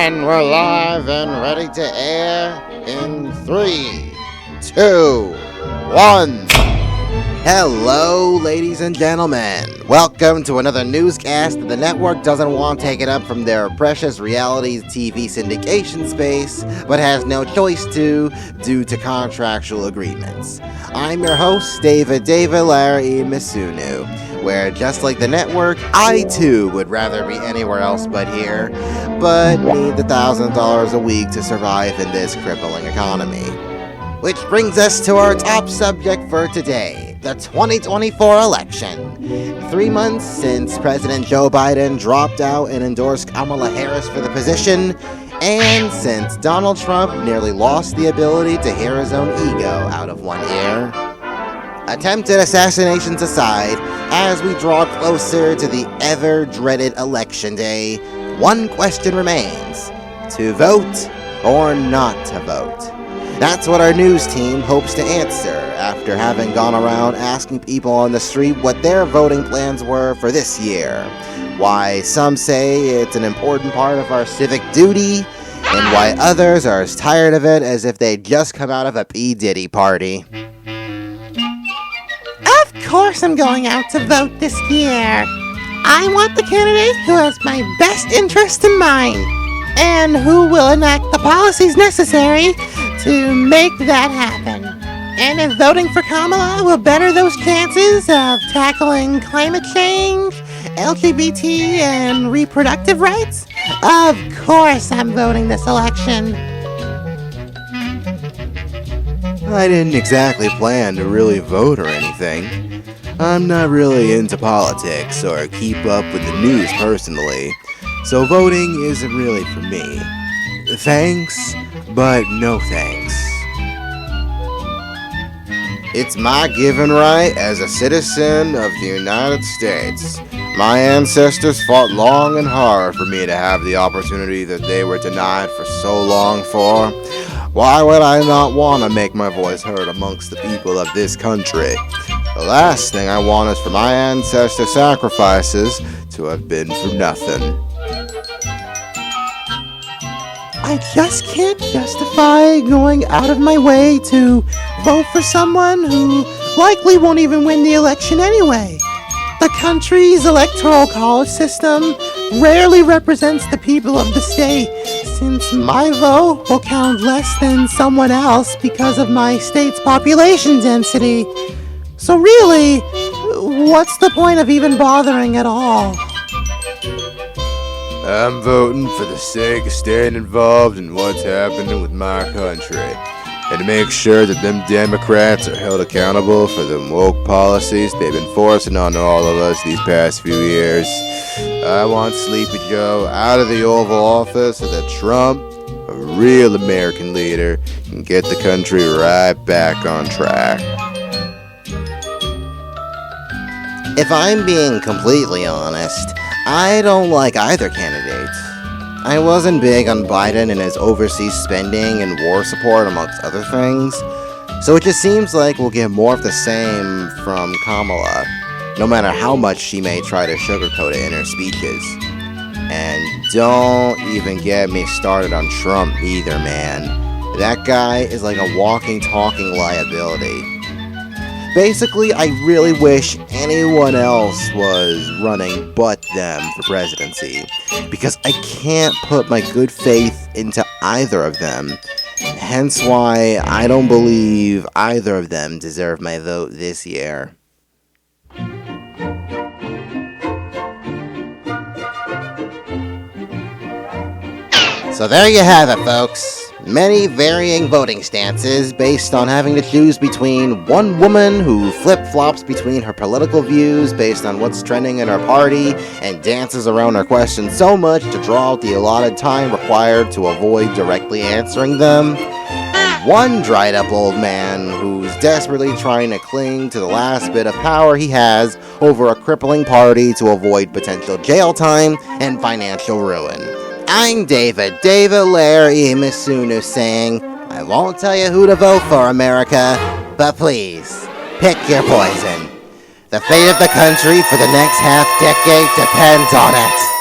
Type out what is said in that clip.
And we're live and ready to air in 3, 2, 1. Hello, ladies and gentlemen. Welcome to another newscast that the network doesn't want taken up from their precious reality TV syndication space, but has no choice to due to contractual agreements. I'm your host, David Larry Misunu, where just like the network, I too would rather be anywhere else but here, but need the $1,000 a week to survive in this crippling economy. Which brings us to our top subject for today, the 2024 election. 3 months since President Joe Biden dropped out and endorsed Kamala Harris for the position, and since Donald Trump nearly lost the ability to hear his own ego out of one ear. Attempted assassinations aside, as we draw closer to the ever-dreaded election day, one question remains: to vote or not to vote? That's what our news team hopes to answer after having gone around asking people on the street what their voting plans were for this year. Why some say it's an important part of our civic duty, and why others are as tired of it as if they'd just come out of a P. Diddy party. Of course I'm going out to vote this year. I want the candidate who has my best interest in mind, and who will enact the policies necessary to make that happen. And if voting for Kamala will better those chances of tackling climate change, LGBT, and reproductive rights, of course I'm voting this election. I didn't exactly plan to really vote or anything. I'm not really into politics or keep up with the news personally, so voting isn't really for me. Thanks, but no thanks. It's my given right as a citizen of the United States. My ancestors fought long and hard for me to have the opportunity that they were denied for so long for. Why would I not want to make my voice heard amongst the people of this country? The last thing I want is for my ancestor sacrifices to have been for nothing. I just can't justify going out of my way to vote for someone who likely won't even win the election anyway. The country's electoral college system rarely represents the people of the state, since my vote will count less than someone else because of my state's population density. So really, what's the point of even bothering at all? I'm voting for the sake of staying involved in what's happening with my country, and to make sure that them Democrats are held accountable for the woke policies they've been forcing on all of us these past few years. I want Sleepy Joe out of the Oval Office so that Trump, a real American leader, can get the country right back on track. If I'm being completely honest, I don't like either candidate. I wasn't big on Biden and his overseas spending and war support, amongst other things, so it just seems like we'll get more of the same from Kamala, no matter how much she may try to sugarcoat it in her speeches. And don't even get me started on Trump either, man. That guy is like a walking, talking liability. Basically, I really wish anyone else was running but them for presidency, because I can't put my good faith into either of them, hence why I don't believe either of them deserve my vote this year. So there you have it, folks. Many varying voting stances based on having to choose between one woman who flip-flops between her political views based on what's trending in her party and dances around her questions so much to draw out the allotted time required to avoid directly answering them, and one dried-up old man who's desperately trying to cling to the last bit of power he has over a crippling party to avoid potential jail time and financial ruin. I'm David Larry Misunu saying, I won't tell you who to vote for, America, but please, pick your poison. The fate of the country for the next half-decade depends on it.